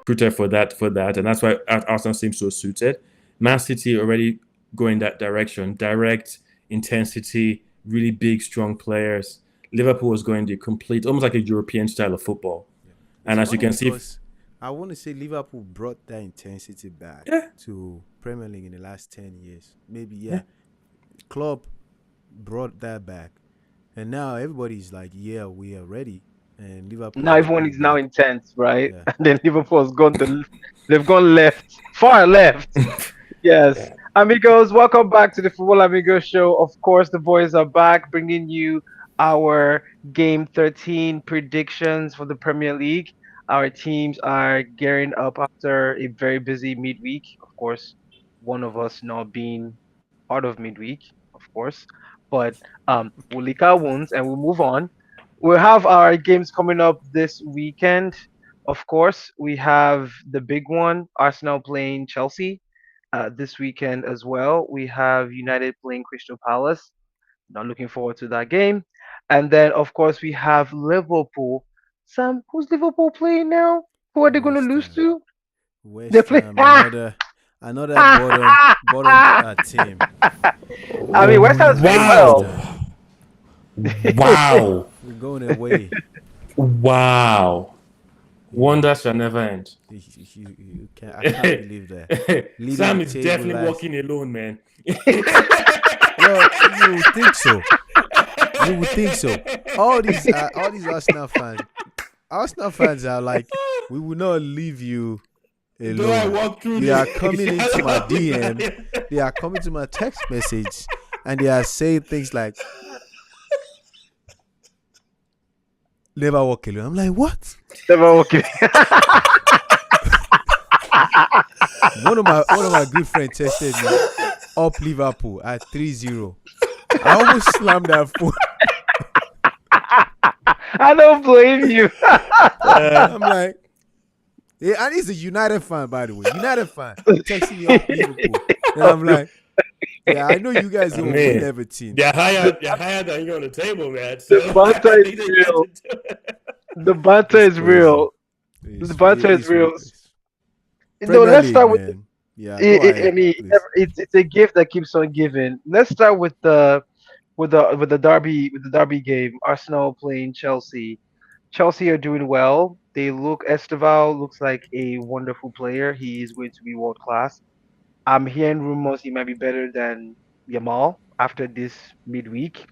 recruited for that, and that's why Arsenal seems so suited. Man City already going that direction, direct intensity, really big, strong players. Liverpool was going the complete, almost like a European style of football. Yeah. It's And as you funny can see, because I want to say Liverpool brought that intensity back yeah, to Premier League in the last 10 years. Maybe, yeah, yeah. Klopp brought that back. And now everybody's like, yeah, we are ready. And Liverpool Now just everyone brought is it now back. intense, right? Yeah. And then Liverpool has they've gone left, far left. Yes. yeah. Amigos, welcome back to the Football Amigos show. Of course, the boys are back bringing you our Game 13 predictions for the Premier League. Our teams are gearing up after a very busy midweek. Of course, one of us not being part of midweek, of course. But we'll lick our wounds and we'll move on. We'll have our games coming up this weekend. Of course, we have the big one, Arsenal playing Chelsea this weekend as well. We have United playing Crystal Palace. Not looking forward to that game. And then, of course, we have Liverpool. Sam, who's Liverpool playing now? Who are they going to West lose Ham. to? They West play. Ham, another bottom team. I mean, West Ham's playing West well. Ham. Wow, wow, We're going away. wow. Yeah. Wonders shall never end. You can't, I can't believe that. Leading the Sam is table definitely last. walking alone, man. Well, you would think so. You would think so. All these Arsenal fans are like, we will not leave you Do I alone. walk through They this? are coming into my DM. They are coming to my text message, and they are saying things like, "Never walk alone." I'm like, what? Never okay. One of my good friends texted me up Liverpool at 3-0. I almost slammed that phone. I don't blame you. I'm like, yeah, and he's a United fan, by the way. United fan texting me up Liverpool, and I'm like, yeah, I know you guys I don't win mean, everything. the, they're higher than you on the table, man. the So banter I is think they got real. to do it. The banter It's is crazy. real. The banter is real. It's No, Premier let's League, start with. man. Yeah, go I ahead, mean, please. it's a gift that keeps on giving. Let's start with the derby game. Arsenal playing Chelsea. Chelsea are doing well. They look Esteval looks like a wonderful player. He is going to be world class. I'm hearing rumors he might be better than Yamal after this midweek.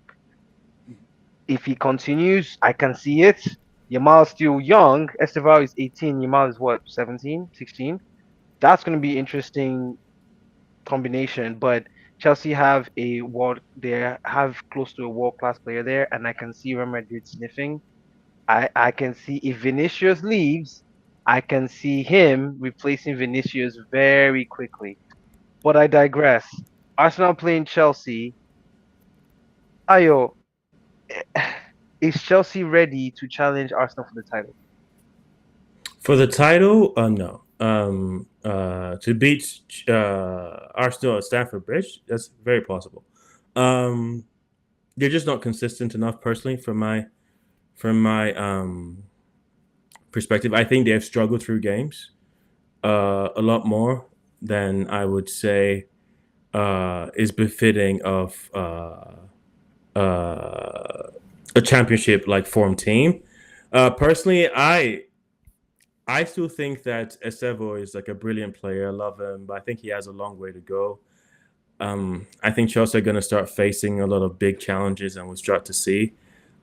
If he continues, I can see it. Yamal's still young. Esteval is 18. Yamal is what, 17, 16? That's going to be interesting combination. But Chelsea have they have close to a world class player there, and I can see Real Madrid sniffing. I can see if Vinicius leaves, I can see him replacing Vinicius very quickly. But I digress. Arsenal playing Chelsea. Ayo, is Chelsea ready to challenge Arsenal for the title? For the title, no. To beat Arsenal at Stamford Bridge, that's very possible. Um, they're just not consistent enough, personally, from my perspective. I think they have struggled through games a lot more than I would say is befitting of uh, a championship like form team. Personally, I still think that Estevo is like a brilliant player. I love him, but I think he has a long way to go. I think Chelsea are going to start facing a lot of big challenges, and we'll start to see.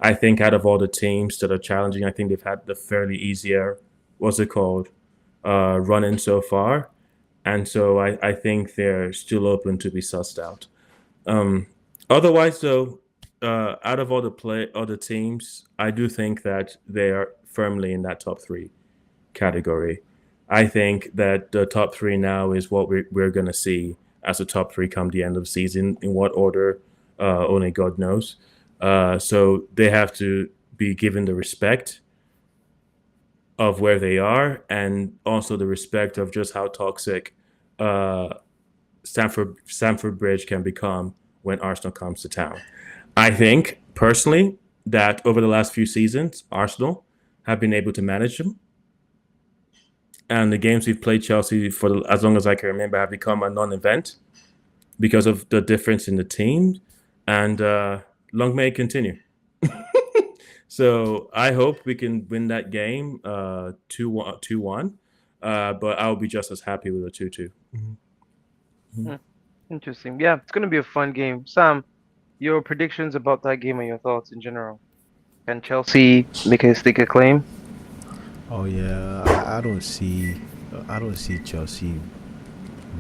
I think out of all the teams that are challenging, I think they've had the fairly easier, what's it called, run in so far. And so I think they're still open to be sussed out. Um, Otherwise, though, out of all the teams, I do think that they are firmly in that top three category. I think that the top three now is what we're going to see as a top three come the end of the season. In what order, only God knows. So they have to be given the respect of where they are, and also the respect of just how toxic uh, Stamford Bridge can become when Arsenal comes to town. I think personally that over the last few seasons, Arsenal have been able to manage them, and the games we've played Chelsea for as long as I can remember have become a non-event because of the difference in the team, and long may it continue. So I hope we can win that game 2-1, 2-1. But I'll be just as happy with a 2-2. Hmm, interesting. Yeah, it's gonna be a fun game. Sam, your predictions about that game and your thoughts in general. Can Chelsea make a stick a claim? Oh yeah, I don't see Chelsea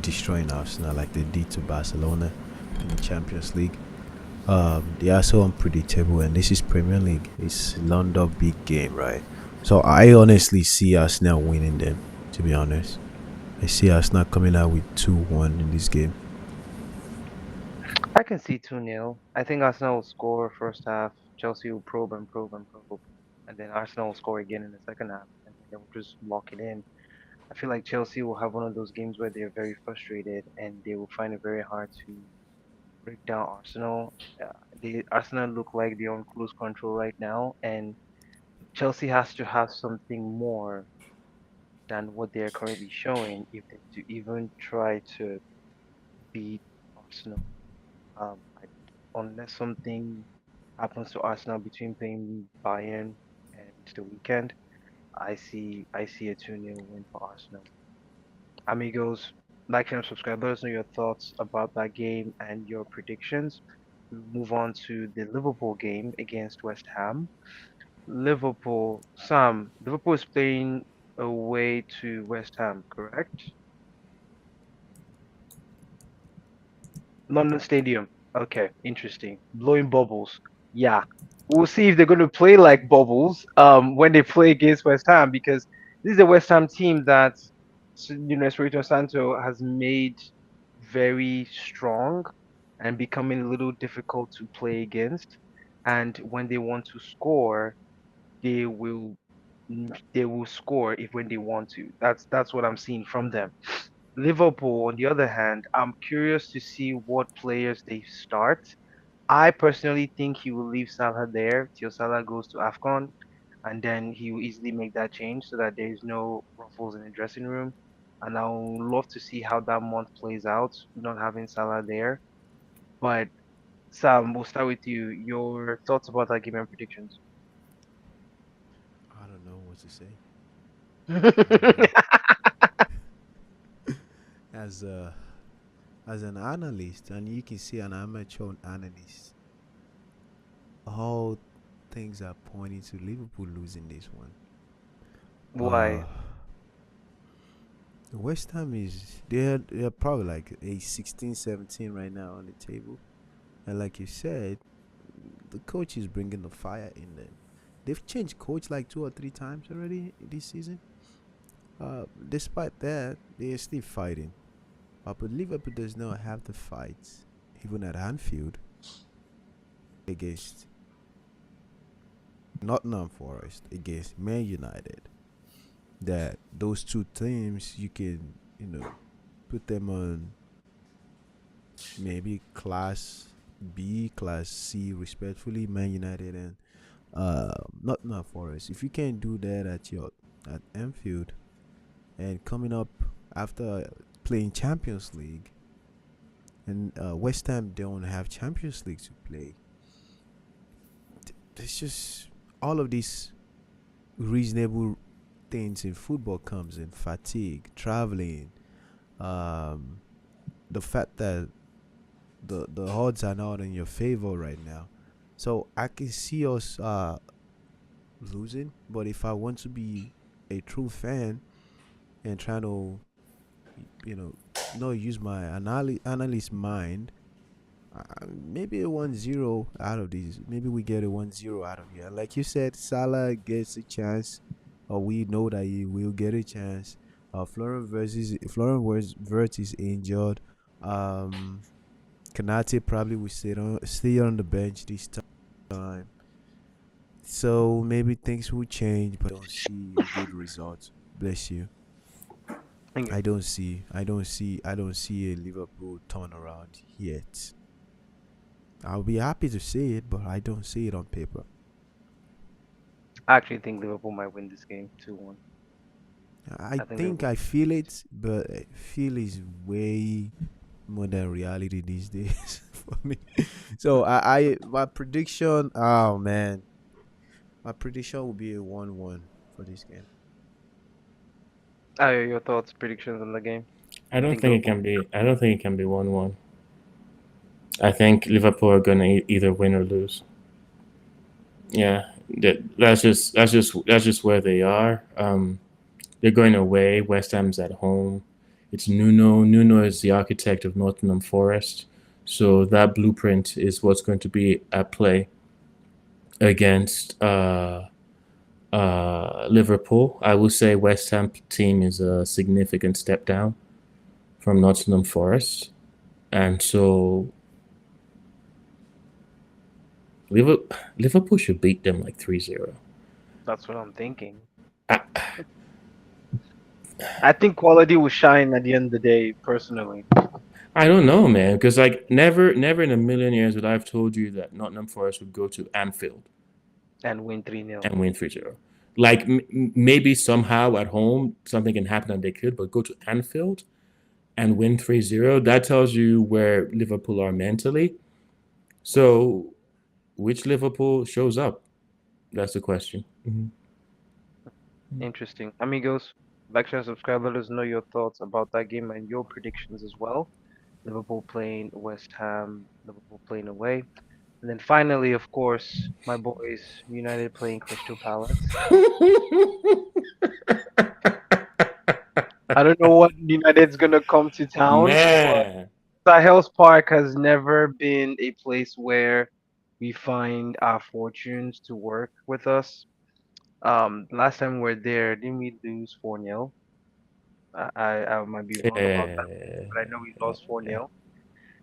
destroying Arsenal like they did to Barcelona in the Champions League. They are so unpredictable, and this is Premier League. It's London big game, right? So I honestly see Arsenal winning them. To be honest, I see Arsenal coming out with 2-1 in this game. I can see 2-0. I think Arsenal will score first half. Chelsea will probe and probe and probe. And then Arsenal will score again in the second half. And then they'll just lock it in. I feel like Chelsea will have one of those games where they're very frustrated and they will find it very hard to break down Arsenal. Arsenal look like they're on close control right now. And Chelsea has to have something more than what they're currently showing if they to even try to beat Arsenal. I, unless something happens to Arsenal between playing Bayern and the weekend, I see a 2-0 win for Arsenal. Amigos, like and subscribe. Let us know your thoughts about that game and your predictions. We move on to the Liverpool game against West Ham. Liverpool, Sam, Liverpool is playing away to West Ham, correct? London Stadium. Okay, interesting. Blowing bubbles. Yeah. We'll see if they're going to play like bubbles when they play against West Ham because this is a West Ham team that Espirito Santo has made very strong and becoming a little difficult to play against. And when they want to score, they will they will score if when they want to. That's what I'm seeing from them. Liverpool, on the other hand, I'm curious to see what players they start. I personally think he will leave Salah there till Salah goes to AFCON, and then he will easily make that change so that there is no ruffles in the dressing room. And I would love to see how that month plays out, not having Salah there. But Sam, we'll start with you. Your thoughts about that game and predictions. I don't know what to say. Hmm. Um, as a as an analyst, and you can see an amateur analyst, all things are pointing to Liverpool losing this one. Uh, Why? West Ham is they're probably like a 16, 17 right now on the table, and like you said, the coach is bringing the fire in them. They've changed coach like 2 or 3 times already this season. Despite that, they're still fighting. But Liverpool does not have the fights, even at Anfield, against Nottingham Forest, against Man United. That those two teams, you can, put them on maybe class B, class C, respectfully, Man United and Nottingham Forest. If you can't do that at Anfield and coming up after playing Champions League, and West Ham don't have Champions League to play. There's just all of these reasonable things in football comes in fatigue, traveling, um, the fact that the odds are not in your favor right now. So I can see us losing, but if I want to be a true fan and trying to, you know, not use my analyst mind, maybe a 1-0 out of these. Maybe we get a 1-0 out of here. Like you said, Salah gets a chance, or we know that he will get a chance. Florian Wirtz is injured. Um, Kanate probably will stay on the bench this time. So maybe things will change, but I don't see a good result. Bless you. Okay. I don't see a Liverpool turnaround yet. I'll be happy to see it, but I don't see it on paper. I actually think Liverpool might win this game 2-1. I I think think Liverpool. I feel it, but feel is way more than reality these days for me. So I my prediction. Oh man, my prediction will be a 1-1 for this game. Your thoughts, predictions on the game? I You don't think think it Liverpool? can be. I don't think it can be 1-1. I think Liverpool are gonna either win or lose. Yeah, that's just where they are. They're going away. West Ham's at home. It's Nuno. Nuno is the architect of Nottingham Forest, so that blueprint is what's going to be at play against Liverpool. I will say West Ham team is a significant step down from Nottingham Forest, and so Liverpool should beat them like 3-0. That's what I'm thinking. I, I think quality will shine at the end of the day, personally, I don't know, man, because like never in a million years would I have told you that Nottingham Forest would go to Anfield and win 3-0. and win 3-0. Like maybe somehow at home something can happen and they could, but go to Anfield and win 3-0, that tells you where Liverpool are mentally. So, which Liverpool shows up? That's the question. Mhm. Interesting. Amigos, like, share, subscribe. Let us know your thoughts about that game and your predictions as well. Liverpool playing West Ham, Liverpool playing away. And then finally, of course, my boys, United playing Crystal Palace. I don't know what United's gonna come to town, but Man, Sahel's Park has never been a place where we find our fortunes to work with us. Last time we were there, didn't we lose 4-0? I might be wrong about that, yeah, but I know we lost 4-0.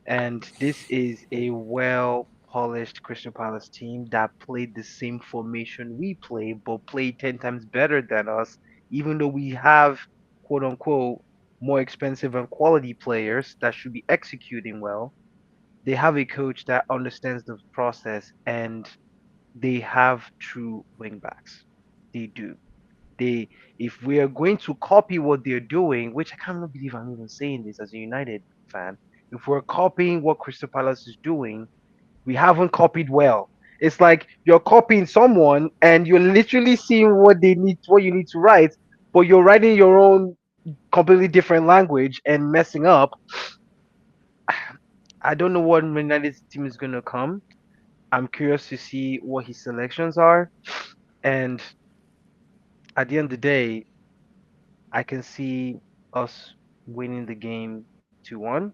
And this is a well polished Crystal Palace team that played the same formation we play, but played 10 times better than us, even though we have, quote unquote, more expensive and quality players that should be executing well. They have a coach that understands the process, and they have true wing backs. They do. They, if we are going to copy what they're doing, which I can't believe I'm even saying this as a United fan, if we're copying what Crystal Palace is doing, we haven't copied well. It's like you're copying someone and you're literally seeing what they need, what you need to write, but you're writing your own completely different language and messing up. I don't know what United's team is gonna come. I'm curious to see what his selections are, and at the end of the day, I can see us winning the game 2-1.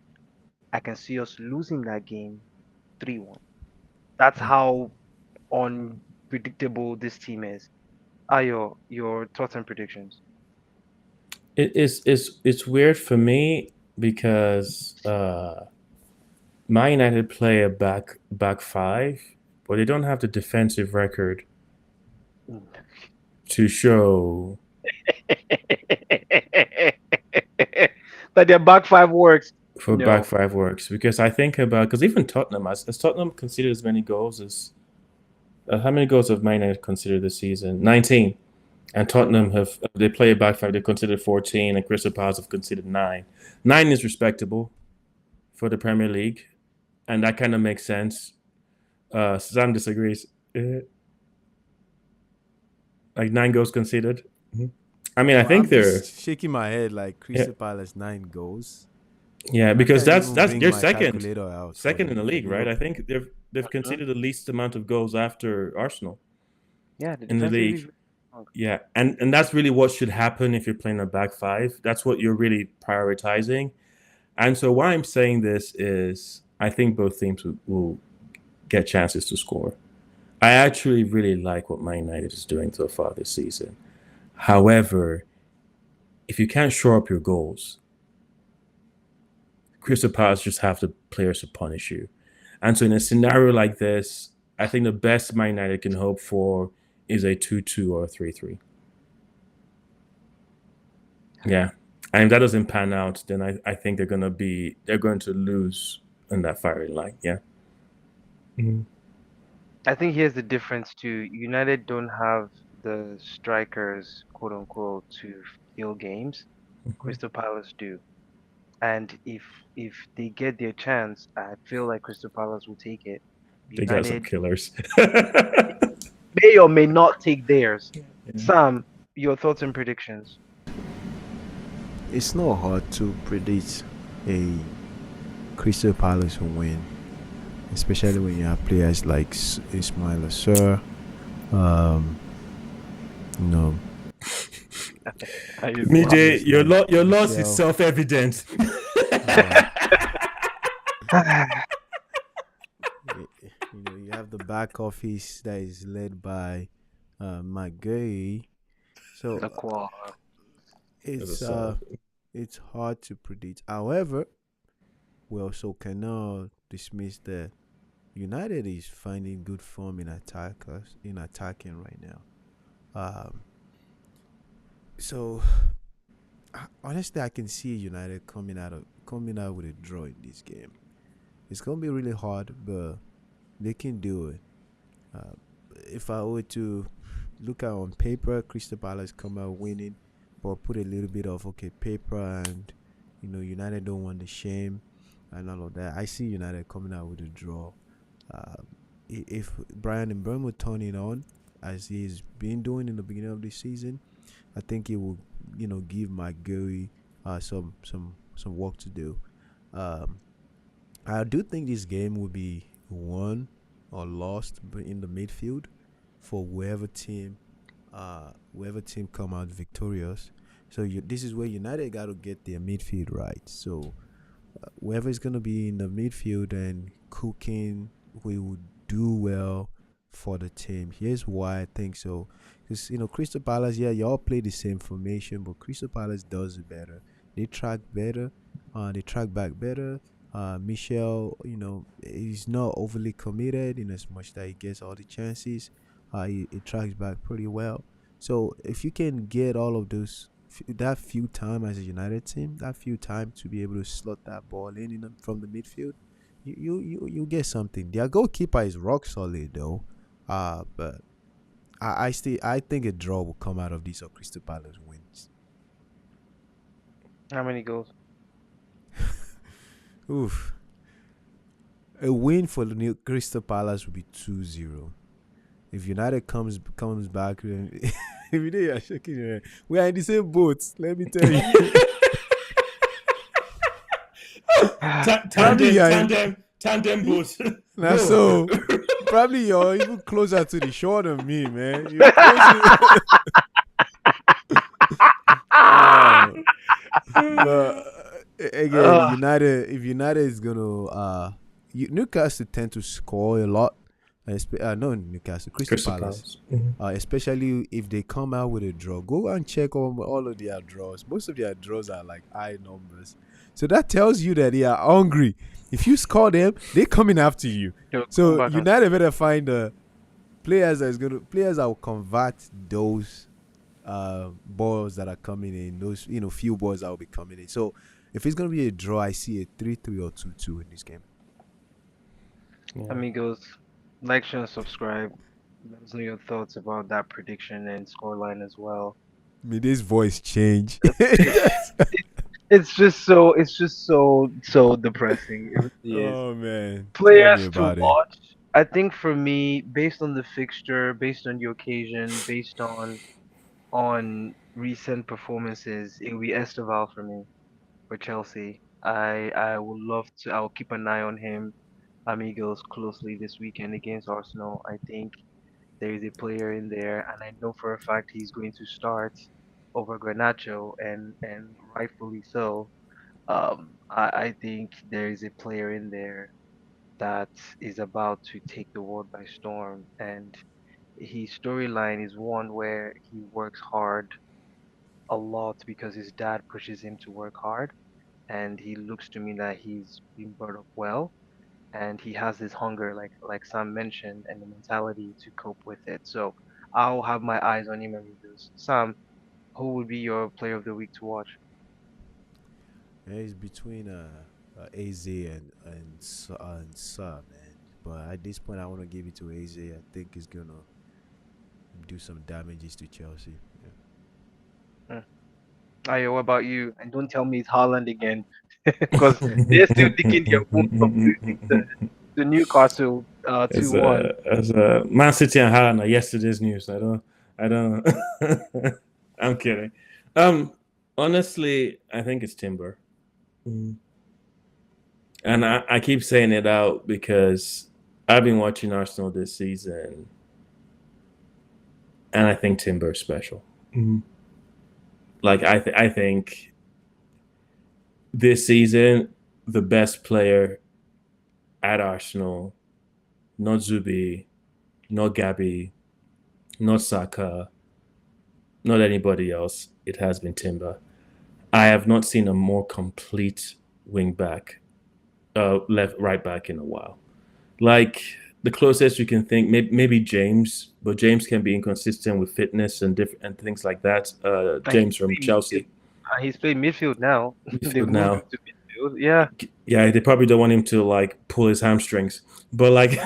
I can see us losing that game 3-1. That's how unpredictable this team is. Ayo, your thoughts and predictions. it's weird for me because Man United play a back five, but they don't have the defensive record to show That their back five works. for back No. five works. Because I think about because even Tottenham has Tottenham considered as many goals as how many goals have Man United considered this season? 19. And Tottenham have they play a back five. They considered 14, and Crystal Palace have considered 9. 9 is respectable for the Premier League, and that kind of makes sense. Sam disagrees. Like 9 goals conceded. Mhm. I mean, I Well, think I'm they're just shaking my head like yeah, Crystal Palace 9 goals. yeah, I because can't that's even that's bring they're my second, calculator out for second in the for league, right? I Liverpool. think they've Mhm. conceded the least amount of goals after Arsenal Yeah, the in the defensive is league. really strong. Yeah, and that's really what should happen if you're playing a back five. That's what you're really prioritizing. And so why I'm saying this is I think both teams will get chances to score. I actually really like what Man United is doing so far this season. However, if you can't shore up your goals, Crystal Palace just have the players to punish you. And so in a scenario like this, I think the best Man United can hope for is a 2-2 or a 3-3. Yeah. And if that doesn't pan out, then I think they're going to lose in that firing line. Yeah. Mhm. I think here's the difference too. United don't have the strikers, quote unquote, to kill games, Mhm. Crystal Palace do. And if they get their chance, I feel like Crystal Palace will take it. They got some United killers. may or may not take theirs. Yeah. Sam, your thoughts and predictions. It's not hard to predict a Crystal Palace win, especially when you have players like Ismail Assar. Um, you know, Are you players Mije, like your loss is Michelle. self-evident. Uh, you have the back office that is led by McGay. So the qual? As a it's solid. it's hard to predict. However, we also cannot dismiss that United is finding good form in attacking right now. Um, so honestly, I can see United coming out with a draw in this game. It's gonna be really hard, but they can do it. Uh, if I were to look at on paper, Crystal Palace come out winning, but put a little bit of okay paper and United don't want the shame and all of that. I see United coming out with a draw. Uh, if Brian and Burn would turn it on as he's been doing in the beginning of the season, I think it will give McGurry some work to do. Um, I do think this game will be won or lost in the midfield for whoever team come out victorious. So this is where United got to get their midfield right. So whoever is gonna be in the midfield and cooking will do well for the team. Here's why I think so. Because Crystal Palace, yeah, y'all play the same formation, but Crystal Palace does it better. They track better. They track back better. Michel, he's not overly committed in as much that he gets all the chances. He tracks back pretty well. So if you can get all of those that few time as a United team, that few time to be able to slot that ball from the midfield, you get something. Their goalkeeper is rock solid though, but I think a draw will come out of this or Crystal Palace wins. How many goals? Oof, a win for the new Crystal Palace would be 2-0. If United comes back, every day you're shaking your head. We are in the same boat. Let me tell you. Probably Tandem, you're tandem boat. now. Go. So probably you're even closer to the shore than me, man. You're closer. uh, but again, Ugh. United. If United is gonna, Newcastle tend to score a lot. No, Newcastle, Crystal Crystal Palace. Palace. Mhm. Especially if they come out with a draw. Go and check on all of their draws. Most of their draws are like high numbers. So that tells you that they are hungry. If you score them, they're coming after you. They'll come So back and United better find players that will convert those balls that are coming in. Those few balls that will be coming in. So if it's gonna be a draw, I see a 3-3 or 2-2 in this game. Yeah. Amigos, like, share, and subscribe. Let us know your thoughts about that prediction and scoreline as well. May this voice change. It, it's just so depressing. It really is. Oh man, tell me Players to about it. watch. I think for me, based on the fixture, based on the occasion, based on recent performances, it will be Esteval for me for Chelsea. I would love to. I will keep an eye on him, Amigos, closely this weekend against Arsenal. I think there is a player in there, and I know for a fact he's going to start over Garnacho, and rightfully so. I think there is a player in there that is about to take the world by storm, and his storyline is one where he works hard a lot because his dad pushes him to work hard, and he looks to me that he's been brought up well, and he has this hunger, like Sam mentioned, and the mentality to cope with it. So I'll have my eyes on him, Amigos. Sam, who would be your player of the week to watch? Yeah, it's between AZ and Sa, man. But at this point, I want to give it to AZ. I think he's gonna do some damages to Chelsea. Yeah. Mm. Ayo, what about you? And don't tell me it's Haaland again, because they're still digging their wounds from losing to Newcastle 2-1. As Man City and Haaland are yesterday's news. I don't. I'm kidding. Um, Honestly, I think it's Timber. Mm. And I keep saying it out because I've been watching Arsenal this season, and I think Timber is special. Mhm. Like I think this season, the best player at Arsenal, not Zubi, not Gabby, not Saka, not anybody else. It has been Timber. I have not seen a more complete wing back, left right back in a while. Like the closest you can think, maybe James, but James can be inconsistent with fitness and different and things like that. And he's James from playing midfield. Chelsea, He's playing midfield now. They've midfield moved him now. to midfield. Yeah, Yeah, they probably don't want him to like pull his hamstrings, but like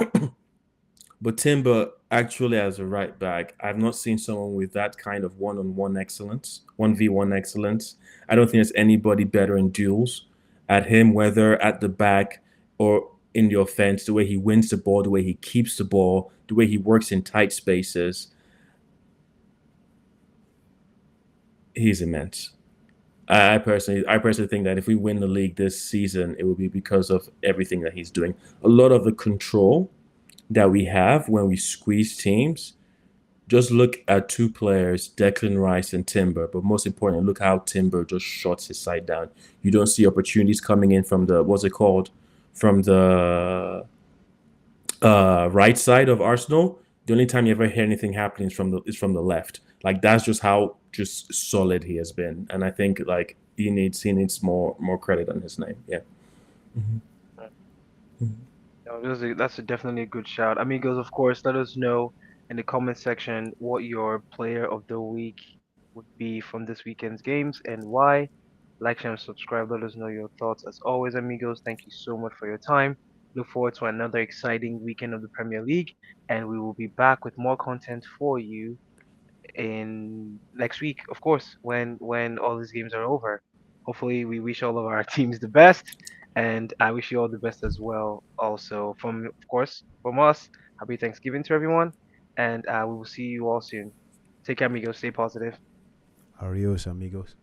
but Timber actually as a right back, I've not seen someone with that kind of one-on-one excellence, 1v1 excellence. I don't think there's anybody better in duels at him, whether at the back or in the offense, the way he wins the ball, the way he keeps the ball, the way he works in tight spaces. He's immense. I personally think that if we win the league this season, it will be because of everything that he's doing. A lot of the control that we have when we squeeze teams. Just look at two players, Declan Rice and Timber. But most importantly, look how Timber just shuts his side down. You don't see opportunities coming in from the what's it called, from the right side of Arsenal. The only time you ever hear anything happening is from the left. Like that's just how just solid he has been, and I think like he needs more credit on his name. Yeah. Mhm. Mhm. no, that's definitely a good shout. Amigos, of course, let us know in the comment section what your player of the week would be from this weekend's games and why. Like, share, and subscribe. Let us know your thoughts. As always, amigos, thank you so much for your time. Look forward to another exciting weekend of the Premier League, and we will be back with more content for you in next week, of course, when all these games are over. Hopefully, we wish all of our teams the best, and I wish you all the best as well. Also, of course, from us, happy Thanksgiving to everyone, and we will see you all soon. Take care, amigos. Stay positive. Adios, amigos.